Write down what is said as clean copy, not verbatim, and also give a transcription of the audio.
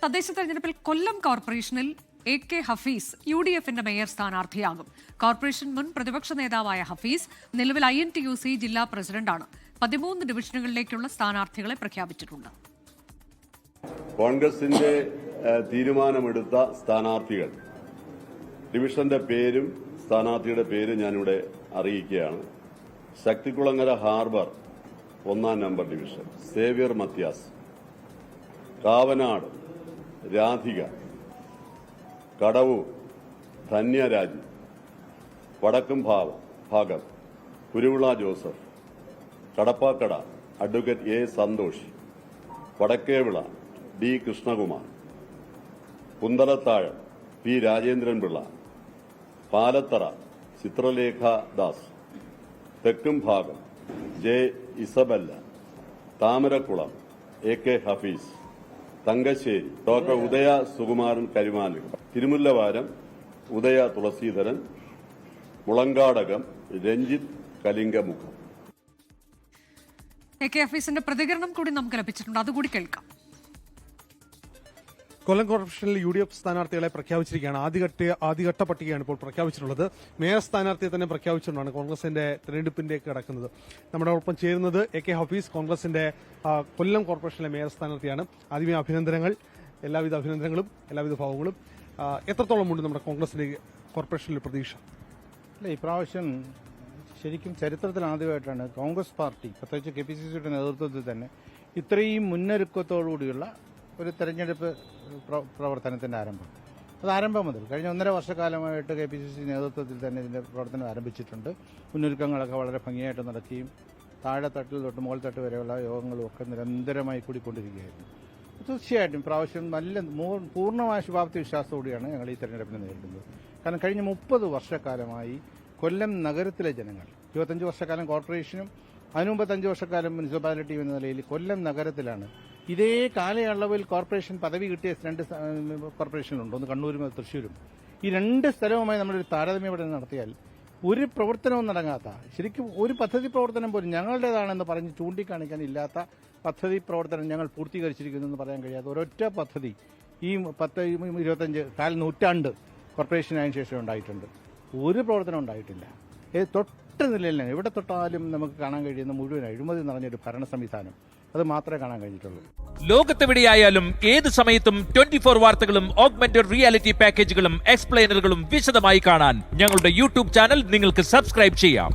തദ്ദേശ തെരഞ്ഞെടുപ്പിൽ കൊല്ലം കോർപ്പറേഷനിൽ AK ഹഫീസ് UDFന്റെ മേയർ സ്ഥാനാർത്ഥിയാകും. കോർപ്പറേഷൻ മുൻ പ്രതിപക്ഷ നേതാവായ ഹഫീസ് നിലവിൽ INTUC ജില്ലാ പ്രസിഡന്റാണ്. 13 ഡിവിഷനുകളിലേക്കുള്ള സ്ഥാനാർത്ഥികളെ പ്രഖ്യാപിച്ചിട്ടുണ്ട്. കോൺഗ്രസിന്റെ തീരുമാനമെടുത്ത സ്ഥാനാർത്ഥികൾ ഡിവിഷന്റെ പേരും സ്ഥാനാർത്ഥിയുടെ പേരും ഞാനിവിടെ അറിയിക്കുകയാണ്. ശക്തികുളങ്ങര ഹാർബർ 1-ാം number division Xavier Mathias, Kavanad Radhika, Kadavoor Dhanyaraji, Vadakkum Bhagam Kuruvila Joseph, Kadappakada advocate A Santhosh, Vadakkevila D Krishnakumar, Kunthalathazham P Rajendran Pillai, Palathara Chithralekha Das, Thekkum Bhagam J Isabella, Thamarakulam AK Hafeez, Thangassery doctor Udaya Sukumaran Karimali, Thirumullavaram Udaya Thulaseedharan, Mulankadakam Ranjith Kalingamukham. AK ഹഫീസിന്റെ പ്രതികരണം കൂടി നമുക്ക് ലഭിച്ചിട്ടുണ്ട്, അതുകൂടി കേൾക്കാം. കൊല്ലം കോർപ്പറേഷനിൽ UDF സ്ഥാനാർത്ഥികളെ പ്രഖ്യാപിച്ചിരിക്കുകയാണ്. ആദ്യഘട്ട പട്ടികയാണ് ഇപ്പോൾ പ്രഖ്യാപിച്ചിട്ടുള്ളത്. മേയർ സ്ഥാനാർത്ഥിയെ തന്നെ പ്രഖ്യാപിച്ചുകൊണ്ടാണ് കോൺഗ്രസിന്റെ തെരഞ്ഞെടുപ്പിലേക്ക് കടക്കുന്നത്. നമ്മുടെ ഒപ്പം ചേരുന്നത് AK ഹഫീസ്, കോൺഗ്രസിന്റെ കൊല്ലം കോർപ്പറേഷനിലെ മേയർ സ്ഥാനാർത്ഥിയാണ്. ആദ്യമേ അഭിനന്ദനങ്ങൾ, എല്ലാവിധ അഭിനന്ദനങ്ങളും എല്ലാവിധ ഭാവങ്ങളും. എത്രത്തോളം ഉണ്ട് നമ്മുടെ കോൺഗ്രസിന്റെ കോർപ്പറേഷനിൽ പ്രതീക്ഷ? അല്ല, ഇപ്രാവശ്യം ശരിക്കും ചരിത്രത്തിൽ ആദ്യമായിട്ടാണ് കോൺഗ്രസ് പാർട്ടി, പ്രത്യേകിച്ച് KPCCയുടെ നേതൃത്വത്തിൽ തന്നെ ഇത്രയും മുന്നൊരുക്കത്തോടുകൂടിയുള്ള ഒരു തെരഞ്ഞെടുപ്പ് പ്രവർത്തനത്തിന്റെ ആരംഭം. അത് ആരംഭം മുതൽ കഴിഞ്ഞ 1.5 വർഷക്കാലമായിട്ട് KPCC നേതൃത്വത്തിൽ തന്നെ ഇതിന്റെ പ്രവർത്തനം ആരംഭിച്ചിട്ടുണ്ട്. മുന്നൊരുക്കങ്ങളൊക്കെ വളരെ ഭംഗിയായിട്ട് നടക്കുകയും താഴെ തട്ടിൽ തൊട്ട് മുകൾ തട്ട് വരെയുള്ള യോഗങ്ങളും ഒക്കെ നിരന്തരമായി കൂടിക്കൊണ്ടിരിക്കുകയായിരുന്നു. തീർച്ചയായിട്ടും പ്രാവശ്യം നല്ല പൂർണ്ണമായ ശുഭാപ്തി വിശ്വാസത്തോടെയാണ് ഞങ്ങൾ ഈ തെരഞ്ഞെടുപ്പിനെ നേരിടുന്നത്. കാരണം കഴിഞ്ഞ 30 വർഷക്കാലമായി കൊല്ലം നഗരത്തിലെ ജനങ്ങൾ, 25 വർഷക്കാലം കോർപ്പറേഷനും അതിനു മുമ്പ് 5 വർഷക്കാലം മുനിസിപ്പാലിറ്റി എന്ന നിലയിൽ കൊല്ലം നഗരത്തിലാണ്. ഇതേ കാലയളവിൽ കോർപ്പറേഷൻ പദവി കിട്ടിയ 2 കോർപ്പറേഷനുണ്ട്, ഒന്ന് കണ്ണൂരും തൃശ്ശൂരും. ഈ 2 സ്ഥലവുമായി നമ്മളൊരു താരതമ്യം ഇവിടെ നടത്തിയാൽ ഒരു പ്രവർത്തനവും നടങ്ങാത്ത, ശരിക്കും ഒരു പദ്ധതി പ്രവർത്തനം പോലും ഞങ്ങളുടേതാണെന്ന് പറഞ്ഞ് ചൂണ്ടിക്കാണിക്കാൻ ഇല്ലാത്ത പദ്ധതി പ്രവർത്തനം ഞങ്ങൾ പൂർത്തീകരിച്ചിരിക്കുന്നു എന്ന് പറയാൻ കഴിയാത്ത ഒരൊറ്റ പദ്ധതി ഈ 10-25 നൂറ്റാണ്ട് കോർപ്പറേഷനായതിനു ശേഷം ഉണ്ടായിട്ടുണ്ട്. ഒരു പ്രവർത്തനം ഉണ്ടായിട്ടില്ല. തൊട്ട് നിലയിൽ എവിടെ തൊട്ടാലും നമുക്ക് കാണാൻ കഴിയുന്ന മുഴുവൻ അഴിമതി നിറഞ്ഞൊരു ഭരണ സംവിധാനം, അത് മാത്രമേ കാണാൻ കഴിഞ്ഞിട്ടുള്ളൂ. ലോകത്തെവിടെയായാലും ഏത് സമയത്തും 24 വാർത്തകളും ഓഗ്മെന്റഡ് റിയാലിറ്റി പാക്കേജുകളും എക്സ്പ്ലെയിനറുകളും വിശദമായി കാണാൻ ഞങ്ങളുടെ YouTube ചാനൽ നിങ്ങൾക്ക് സബ്സ്ക്രൈബ് ചെയ്യാം.